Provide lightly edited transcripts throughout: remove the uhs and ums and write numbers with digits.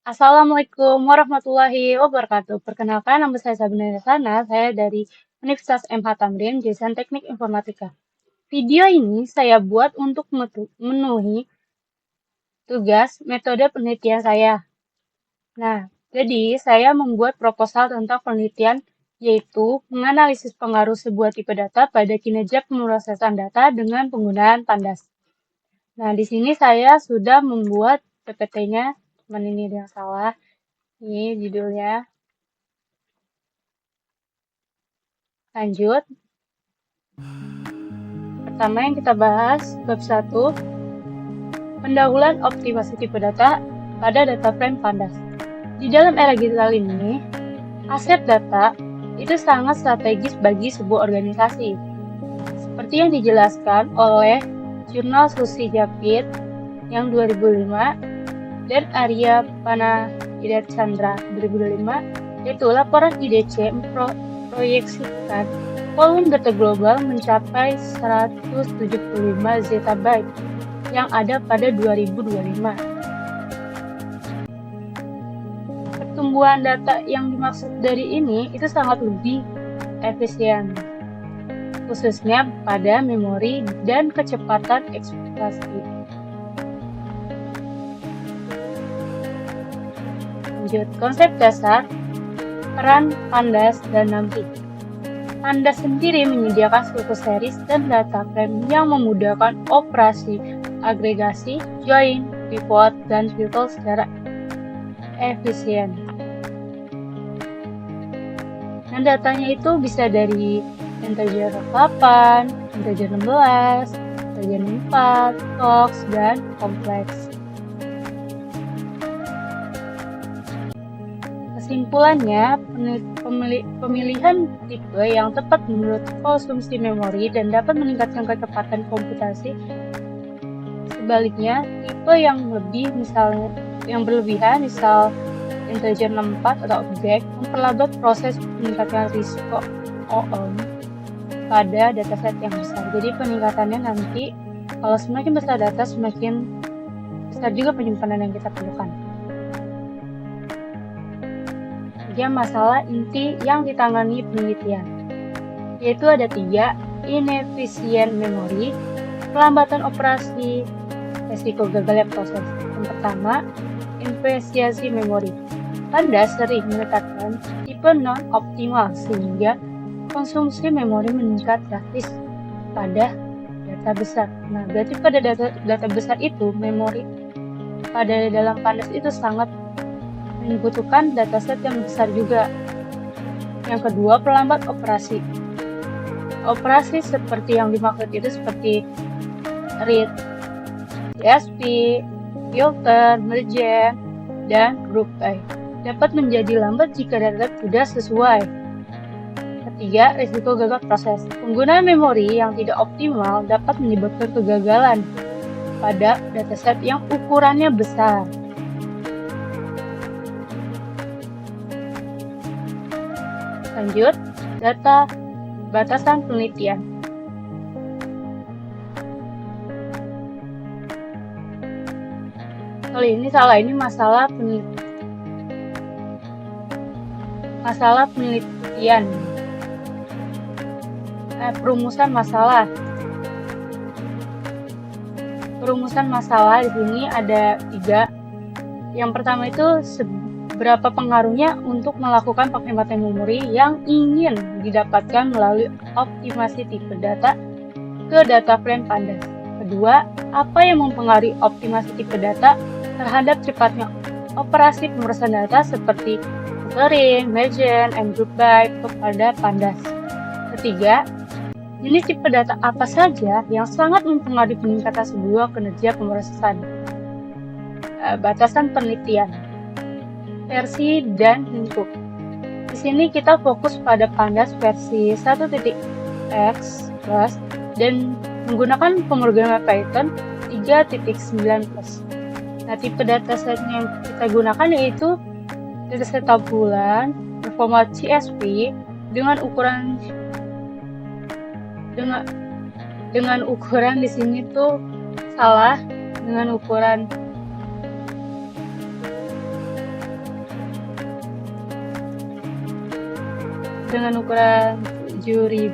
Assalamualaikum warahmatullahi wabarakatuh. Perkenalkan, nama saya Sabrina Sana. Saya dari Universitas MH Tamrin, jurusan Teknik Informatika. Video ini saya buat untuk memenuhi tugas metode penelitian saya. Nah, jadi saya membuat proposal tentang penelitian yaitu menganalisis pengaruh sebuah tipe data pada kinerja pemrosesan data dengan penggunaan pandas. Nah, di sini saya sudah membuat PPT-nya, cuman ini yang salah. Ini judulnya. Lanjut. Pertama yang kita bahas, bab 1, pendahuluan optimasi tipe data pada data frame pandas. Di dalam era digital ini, aset data itu sangat strategis bagi sebuah organisasi. Seperti yang dijelaskan oleh jurnal Susi Japit yang 2005 dan Arya Panahida Chandra 2005, yaitu laporan IDC memproyeksikan volume data global mencapai 175 zettabyte yang ada pada 2025. Pertumbuhan data yang dimaksud dari ini itu sangat lebih efisien, khususnya pada memori dan kecepatan eksplorasi. Lanjut, konsep dasar, peran pandas dan NumPy. Pandas sendiri menyediakan suatu series dan data frame yang memudahkan operasi agregasi, join, pivot, dan filter secara efisien. Dan datanya itu bisa dari integer 8, integer 16, integer 4, box, dan kompleks. Kesimpulannya, pemilihan tipe yang tepat menurut konsumsi memori dan dapat meningkatkan kecepatan komputasi. Sebaliknya, tipe yang berlebihan, misal integer 64 atau objek, memperlambat proses meningkatkan risiko OOM pada dataset yang besar. Jadi peningkatannya nanti, kalau semakin besar data, semakin besar juga penyimpanan yang kita perlukan. Masalah inti yang ditangani penelitian, yaitu ada 3, inefisien memori, pelambatan operasi, resiko gagalnya proses. Yang pertama, efisiensi memori. Pandas sering menetapkan tipe non-optimal sehingga konsumsi memori meningkat drastis pada data besar. Nah, berarti pada data besar itu, memori pada dalam pandas itu sangat membutuhkan dataset yang besar juga. Yang kedua, pelambat operasi. Operasi seperti yang dimaksud itu seperti read, DSP, filter, merge, dan group by dapat menjadi lambat jika data tidak sesuai. Ketiga, risiko gagal proses. Penggunaan memori yang tidak optimal dapat menyebabkan kegagalan pada dataset yang ukurannya besar. Lanjut, data batasan penelitian. Kali ini salah, ini masalah penelitian. Perumusan masalah. Perumusan masalah di sini ada 3. Yang pertama itu berapa pengaruhnya untuk melakukan penghematan memori yang ingin didapatkan melalui optimasi tipe data ke data frame pandas. Kedua, apa yang mempengaruhi optimasi tipe data terhadap cepatnya operasi pemrosesan data seperti filtering, merge, and group by kepada pandas. Ketiga, jenis tipe data apa saja yang sangat mempengaruhi peningkatan sebuah kinerja pemrosesan. Batasan penelitian, versi dan lingkup. Di sini kita fokus pada pandas versi 1.x plus dan menggunakan pemrograman Python 3.9 plus. Nah, tipe dataset yang kita gunakan yaitu dataset tabulan berformat CSV dengan ukuran di sini tuh salah, dengan ukuran dengan ukuran 7.000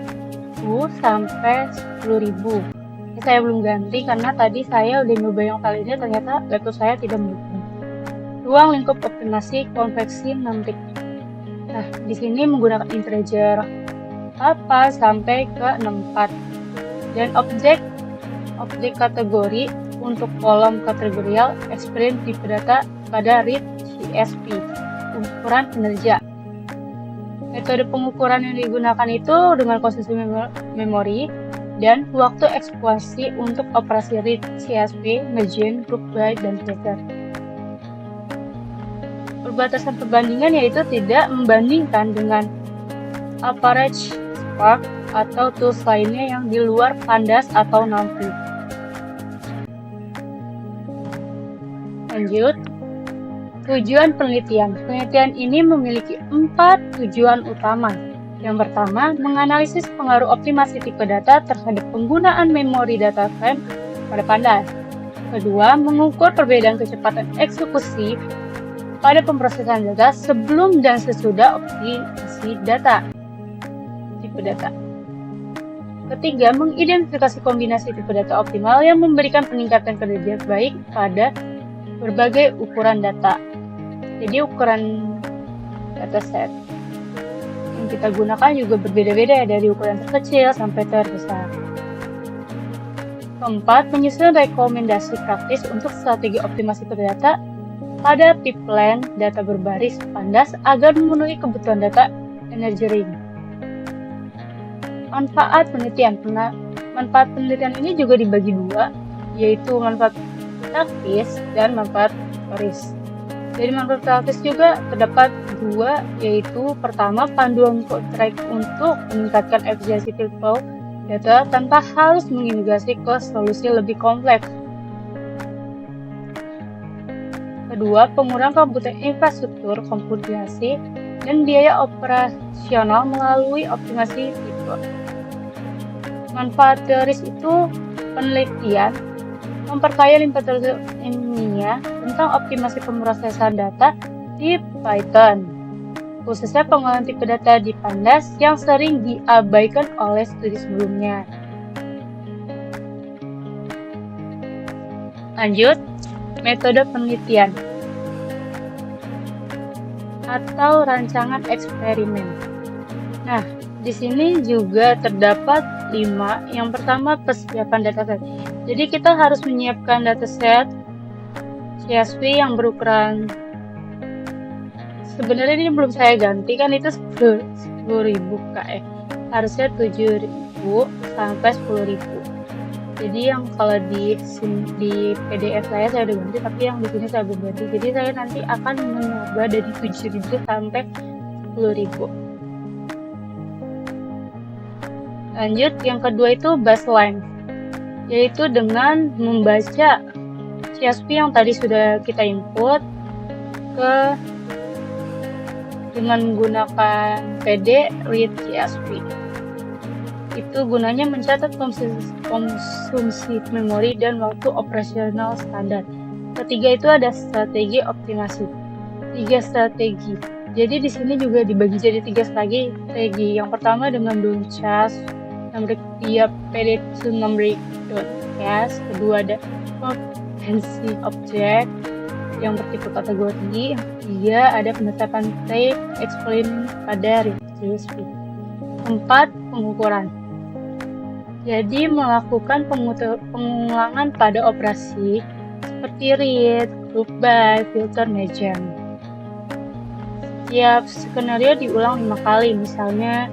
sampai 10.000. Saya belum ganti karena tadi saya udah nyoba yang kali ini, ternyata laptop saya tidak mendukung. Ruang lingkup optimasi konveksi 6 titik. Nah, di sini menggunakan integer 4 sampai ke 64. Dan objek kategori untuk kolom kategorial experience tipe data pada read CSV, ukuran kinerja. Metode pengukuran yang digunakan itu dengan konsumsi memori dan waktu eksekusi untuk operasi read CSV, merge, group by, dan filter. Perbatasan perbandingan yaitu tidak membandingkan dengan Aperture, Spark, atau tools lainnya yang di luar Pandas atau NumPy. Lanjut, tujuan penelitian. Penelitian ini memiliki 4 tujuan utama. Yang pertama, menganalisis pengaruh optimasi tipe data terhadap penggunaan memori data frame pada Pandas. Kedua, mengukur perbedaan kecepatan eksekusi pada pemrosesan data sebelum dan sesudah optimasi tipe data. Ketiga, mengidentifikasi kombinasi tipe data optimal yang memberikan peningkatan kinerja baik pada berbagai ukuran data. Jadi ukuran dataset yang kita gunakan juga berbeda-beda ya, dari ukuran terkecil sampai terbesar. Keempat, menyusun rekomendasi praktis untuk strategi optimasi data pada pipeline data berbaris Pandas agar memenuhi kebutuhan data engineering. Manfaat penelitian. Manfaat penelitian ini juga dibagi dua, yaitu manfaat praktis dan manfaat teoris. Dari manfaat praktis juga terdapat dua, yaitu pertama, panduan kontrak untuk meningkatkan efisiensi flow data tanpa harus mengintegrasi ke solusi lebih kompleks. Kedua, pengurangan kebutuhan infrastruktur komputasi dan biaya operasional melalui optimasi tipe. Manfaat teoris itu penelitian memperkaya literatur ilmiah tentang optimasi pemrosesan data di Python, khususnya pengolahan tipe data di Pandas yang sering diabaikan oleh studi sebelumnya. Lanjut, metode penelitian atau rancangan eksperimen. Nah, di sini juga terdapat 5. Yang pertama, persiapan dataset. Jadi kita harus menyiapkan dataset CSV yang berukuran, sebenarnya ini belum saya ganti kan, itu 10.000 KE, harusnya 7.000 sampai 10.000. Jadi yang kalau di PDF saya udah ganti, tapi yang di sini saya belum ganti. Jadi saya nanti akan mencoba dari 7.000 sampai 10.000. Lanjut, yang kedua itu baseline, yaitu dengan membaca CSV yang tadi sudah kita input dengan menggunakan PD read CSV. Itu gunanya mencatat konsumsi memori dan waktu operasional standar. Ketiga itu ada strategi optimasi. 3 strategi. Jadi di sini juga dibagi jadi 3 strategi. Yang pertama dengan Doncas, via PD to numeric Doncas. Kedua ada kompetensi objek yang bertipe kategori. Yang ketiga ada penetapan type explain pada CSV. 4. Pengukuran. Jadi melakukan pengulangan pada operasi seperti read, group by, filter, merge. Setiap skenario diulang 5 kali, misalnya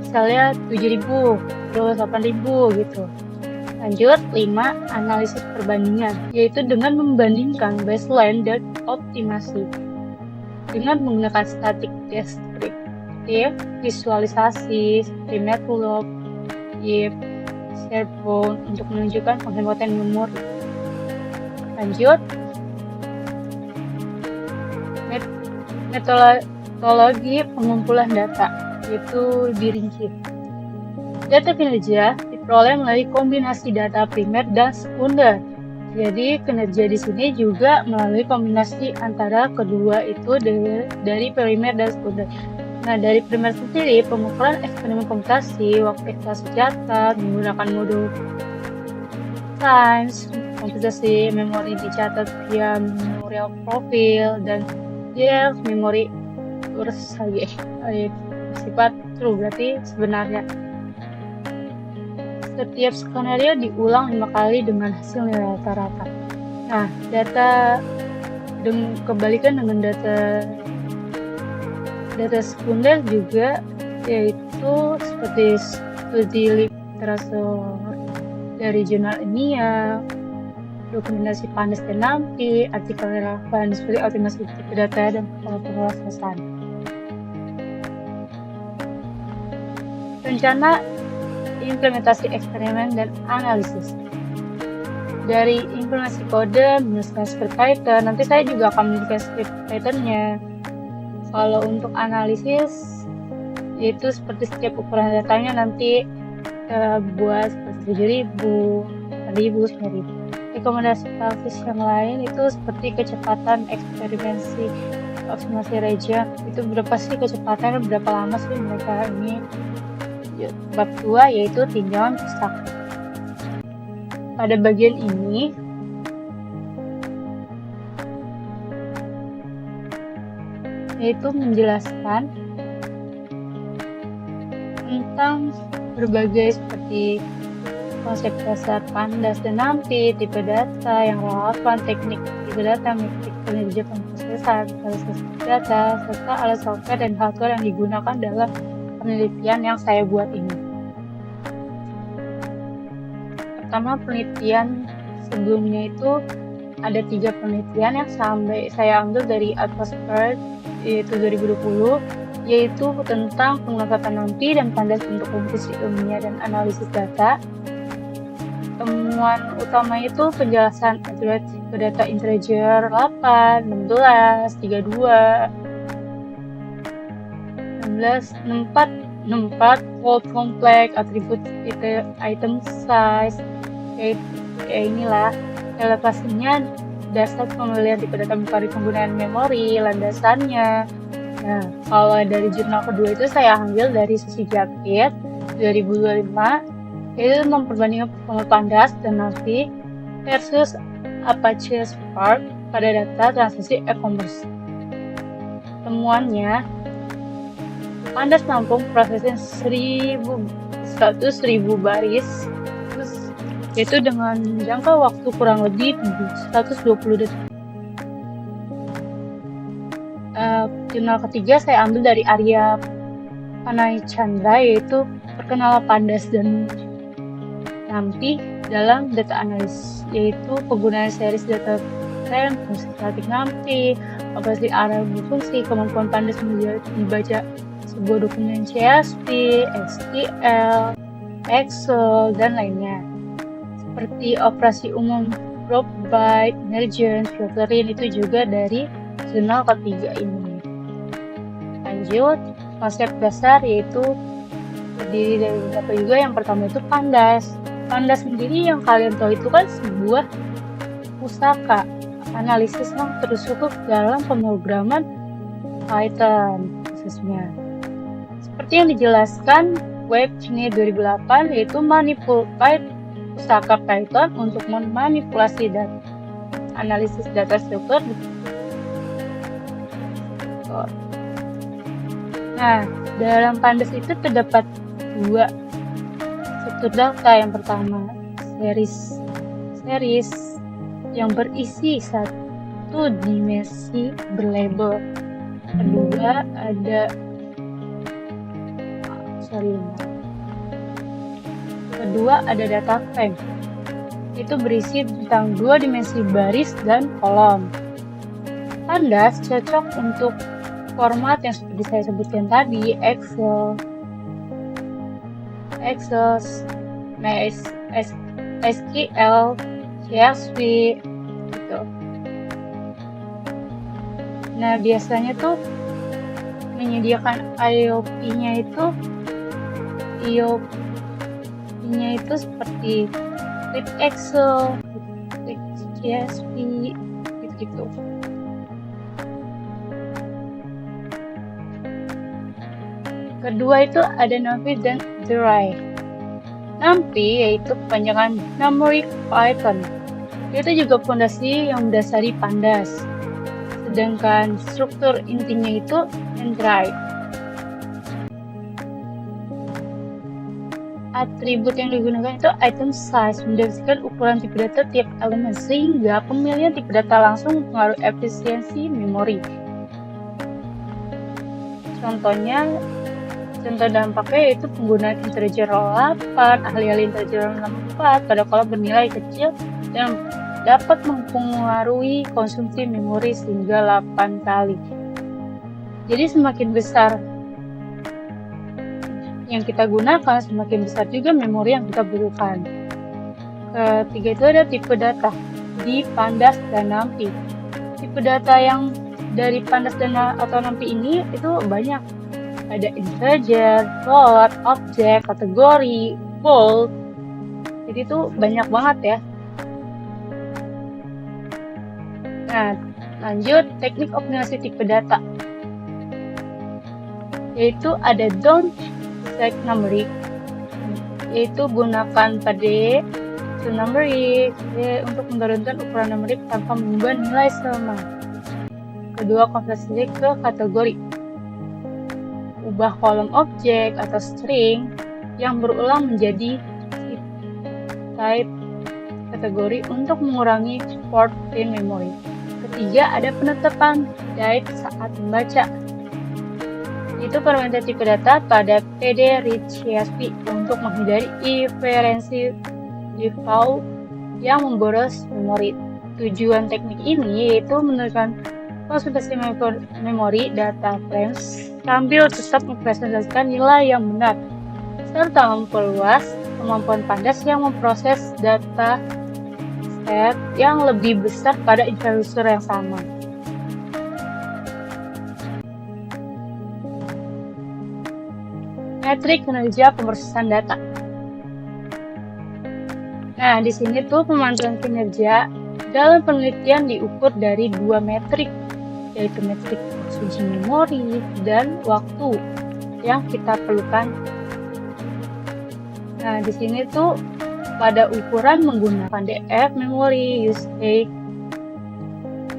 7.000, terus 8.000 gitu. Lanjut, 5. Analisis perbandingan, yaitu dengan membandingkan baseline dan optimasi dengan menggunakan static deskriptif, visualisasi, seperti Matplotlib, SharePoint untuk menunjukkan penghematan memori. Lanjut, metodologi pengumpulan data, yaitu dirinci. Data kinerja diperoleh melalui kombinasi data primer dan sekunder. Jadi kinerja di sini juga melalui kombinasi antara kedua itu dari primer dan sekunder. Nah, dari primer sendiri, pengukuran eksperimen komputasi waktu eksplorasi data menggunakan modul Science, komputasi memori dicatat via memorial profile dan DLL memori URSAG bersifat true, berarti sebenarnya. Setiap skenario diulang 5 kali dengan hasil nilai rata-rata. Nah, data kebalikan dengan data sekunder juga, yaitu seperti studi literatur dari jurnal ilmiah, dokumentasi PANDAS dan NAMPI, artikel relevan seperti optimasi tipe data dan pengelasan. Rencana implementasi eksperimen dan analisis. Dari implementasi kode, menuliskan script Python, nanti saya juga akan memiliki script Python-nya. Kalau untuk analisis, itu seperti setiap ukuran datanya nanti buat seperti 7.000, 1.000, 9.000. Rekomendasi praktis yang lain itu seperti kecepatan eksperimensi optimasi region. Itu berapa sih kecepatan, berapa lama sih mereka ini. Bab 2 yaitu tinjauan pustaka. Pada bagian ini yaitu menjelaskan tentang berbagai seperti konsep dasar PANDAS dan NAMPI, tipe data yang relevan, teknik tipe data, metrik kinerja pemrosesan, analisis data, serta alat software dan hardware yang digunakan dalam penelitian yang saya buat ini. Pertama, penelitian sebelumnya itu ada 3 penelitian yang saya ambil dari Atmosphere, yaitu 2020, yaitu tentang pengelengkapan NAMPI dan PANDAS untuk komputasi ilmiah dan analisis data. Temuan utama itu penjelasan aturan tipe data integer 8, 16, 32, 64, whole complex, atribut item size, kayak inilah. Elevasinya dasar pemilihan tipe data mencari penggunaan memori, landasannya. Nah, kalau dari jurnal kedua itu saya ambil dari Susi Jakit 2025, itu memperbandingkan performa PANDAS dan NAMPI versus Apache Spark pada data transaksi e-commerce. Temuannya, PANDAS mampu memprosesnya 100.000 baris, yaitu dengan jangka waktu kurang lebih 120 detik. Jurnal ketiga saya ambil dari Arya Panay Chandra, yaitu perkenalan PANDAS dan NAMPI dalam data analis, yaitu penggunaan series data frame, fungsi statik NAMPI, operasi array berfungsi, kemampuan PANDAS membaca sebuah dokumen CSV, SQL, Excel, dan lainnya. Seperti operasi umum group by, emergence, filtering, itu juga dari jurnal ketiga ini. Lanjut, konsep dasar yaitu terdiri dari beberapa juga. Yang pertama itu PANDAS. PANDAS sendiri yang kalian tahu itu kan sebuah pustaka analisis yang terstruktur dalam pemrograman Python khususnya. Seperti yang dijelaskan Web ini 2008, yaitu pustaka Python untuk memanipulasi data, analisis data struktur. Nah, dalam PANDAS itu terdapat 2 struktur data. Yang pertama, series yang berisi 1 dimensi berlabel. Kedua, ada data frame. Itu berisi tentang 2 dimensi baris dan kolom. PANDAS cocok untuk format yang seperti saya sebutkan tadi, Excel, SQL, CSV, gitu. Nah, biasanya tuh menyediakan IOP-nya itu seperti script Excel, script CSV, gitu. Kedua itu ada NumPy dan Dry. NumPy yaitu kepanjangan Numeric Python. Itu juga fondasi yang mendasari Pandas. Sedangkan struktur intinya itu Dry. Atribut yang digunakan itu item size, mendeskripsikan ukuran tipe data tiap elemen sehingga pemilihan tipe data langsung mempengaruhi efisiensi memori. Contoh dampaknya yaitu penggunaan integer row 8, alih-alih integer row 64 pada kolom bernilai kecil dan dapat mempengaruhi konsumsi memori sehingga 8 kali. Jadi semakin besar yang kita gunakan, semakin besar juga memori yang kita butuhkan. Ketiga itu ada tipe data di Pandas dan NumPy. Tipe data yang dari Pandas dan atau NumPy ini itu banyak. Ada integer, float, object, kategori, bold. Jadi itu banyak banget ya. Nah, lanjut teknik optimalisasi tipe data. Yaitu ada don't stack numeric, yaitu gunakan pada numeric untuk menurunkan ukuran numerik tanpa mengubah nilai sama. Kedua, konversi ke kategori. Ubah kolom objek atau string yang berulang menjadi type kategori untuk mengurangi port in memory. Ketiga, ada penetapan type saat membaca. Itu parameter tipe data pada PD-READCSP untuk menghindari inferensi default yang memboros memori. Tujuan teknik ini yaitu menurunkan konsentrasi memori data frames sambil tetap mempresentasikan nilai yang benar, serta memperluas kemampuan Pandas yang memproses data set yang lebih besar pada infrastruktur yang sama. Metrik kinerja pemrosesan data. Nah, di sini tuh pemantauan kinerja dalam penelitian diukur dari dua metrik, yaitu metrik konsumsi memori dan waktu yang kita perlukan. Nah, di sini tuh pada ukuran menggunakan DF memori, usage,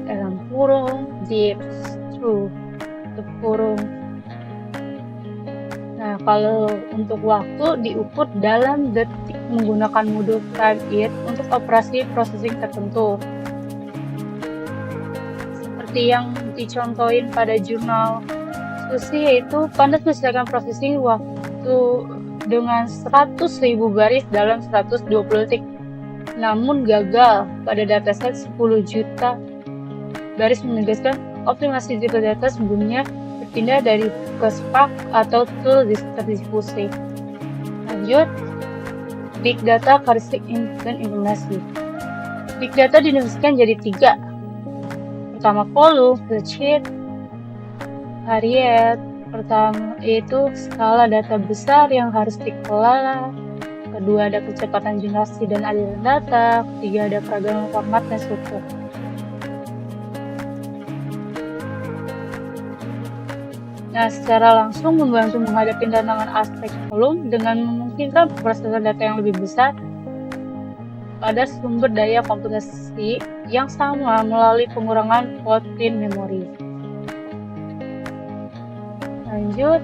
dalam kurung, dips, true, tutup kurung. Nah, kalau untuk waktu diukur dalam detik menggunakan modul time-it untuk operasi processing tertentu. Seperti yang dicontohin pada jurnal SUSY, yaitu Pandas menyelesaikan processing waktu dengan 100.000 baris dalam 120 detik, namun gagal pada dataset 10 juta baris, menegaskan optimasi tipe data sebelumnya berpindah dari ke Spark atau tool distribusi. Lanjut, Big Data karakteristik dan informasi. Big Data didefinisikan jadi 3. Pertama, volume, spreadsheet, variet. Pertama yaitu skala data besar yang harus dikelola. Kedua, ada kecepatan generasi dan aliran data. Ketiga, ada keragaman format dan struktur. Nah, secara langsung membantu menghadapi tantangan aspek volume dengan memungkinkan prosesan data yang lebih besar pada sumber daya komputasi yang sama melalui pengurangan footprint memori. Lanjut,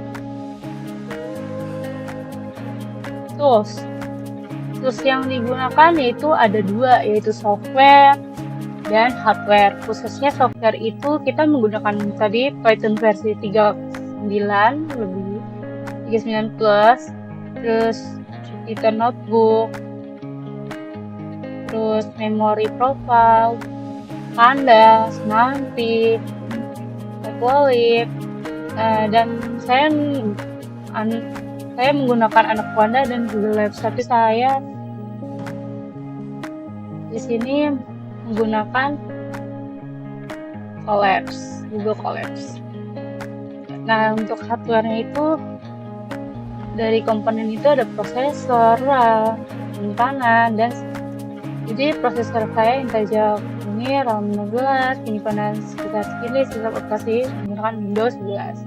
tools yang digunakan yaitu ada 2, yaitu software dan hardware. Khususnya software itu kita menggunakan tadi Python versi 39 lebih 39 plus, terus Jupyter Notebook, terus Memory Profile, Pandas, NumPy, Equalib, dan saya menggunakan Anaconda dan Google Labs, tapi saya di sini menggunakan Google Colabs. Nah, untuk hardware-nya itu dari komponen itu ada prosesor, RAM, penyimpanan, dan jadi prosesor saya Intel ini RAM 16, penyimpanan sekitar segini, sistem operasi menggunakan Windows 11.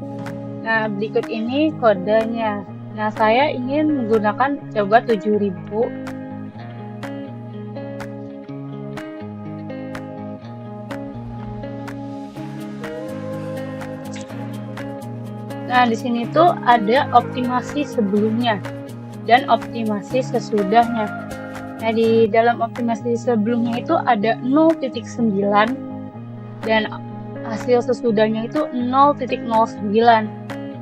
Nah, berikut ini kodenya. Nah, saya ingin menggunakan coba 7000. Nah, di sini tuh ada optimasi sebelumnya dan optimasi sesudahnya. Nah, di dalam optimasi sebelumnya itu ada 0.9 dan hasil sesudahnya itu 0.09.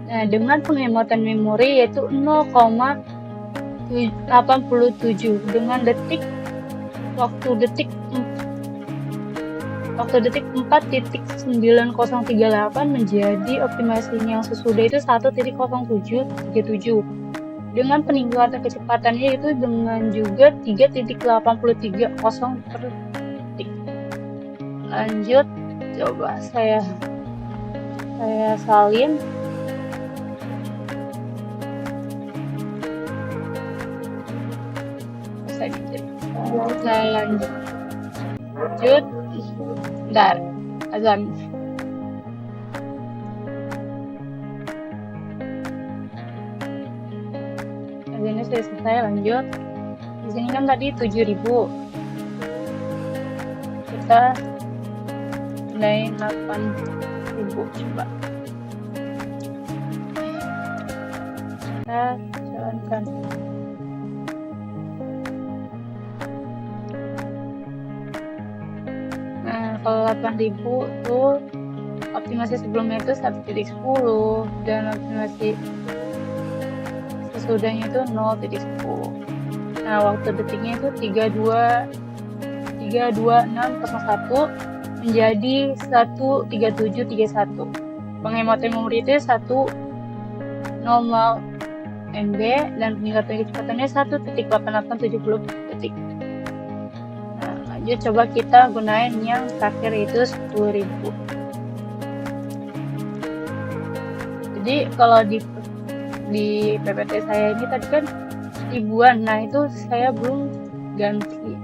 Nah, dengan penghematan memori yaitu 0,87 dengan waktu detik 4.9038 menjadi optimasinya yang sesudah itu 1.0737 dengan peningkatan kecepatannya itu dengan juga 3.83 per detik. Lanjut, coba saya salin. Saya lanjut. Bentar, azan. Azannya sudah selesai, lanjut. Di sini kan tadi 7000. Kita naik 8000 coba. Kita jalankan. Kalau 8000 tuh optimasi sebelumnya itu 1.10 dan optimasi sesudahnya itu 0.10. Nah, waktu detiknya itu 32601 menjadi 13731. Penghematan memori itu 100 MB dan peningkatan kecepatannya 1.8870 detik. Coba kita gunain yang terakhir itu 10.000. Jadi kalau di PPT saya ini tadi kan ribuan, nah itu saya belum ganti.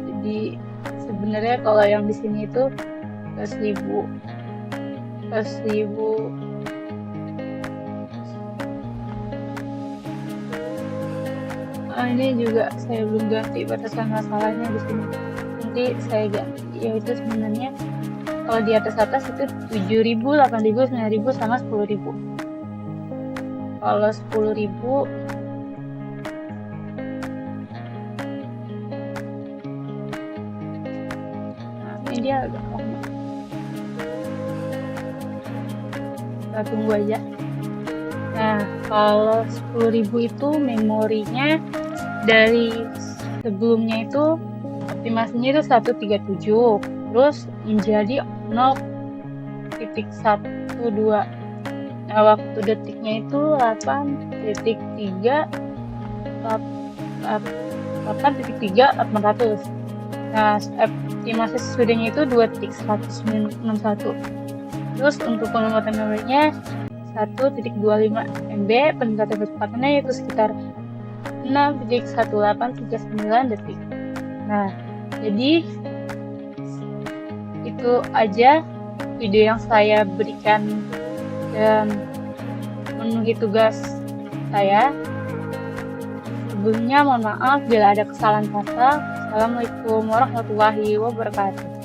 Jadi sebenarnya kalau yang di sini itu ke 1000. Ini juga saya belum ganti batasan masalahnya di sini. Nanti saya ganti, yaitu sebenarnya kalau di atas itu 7000, 8000, 9000 sama 10000. Kalau 10000 nah, ini dia agak lama. Kita tunggu aja. Nah, kalau 10000 itu memorinya dari sebelumnya itu optimasinya itu 137 terus menjadi 0.12. Nah, waktu detiknya itu 8.3 Nah, optimasi sesudahnya itu 2.161. Terus untuk penempatan memorinya 1.25 MB, peningkatan kecepatannya itu sekitar 6.1839 detik. Nah, jadi itu aja video yang saya berikan dan memenuhi tugas saya. Sebelumnya mohon maaf bila ada kesalahan kata. Assalamualaikum warahmatullahi wabarakatuh.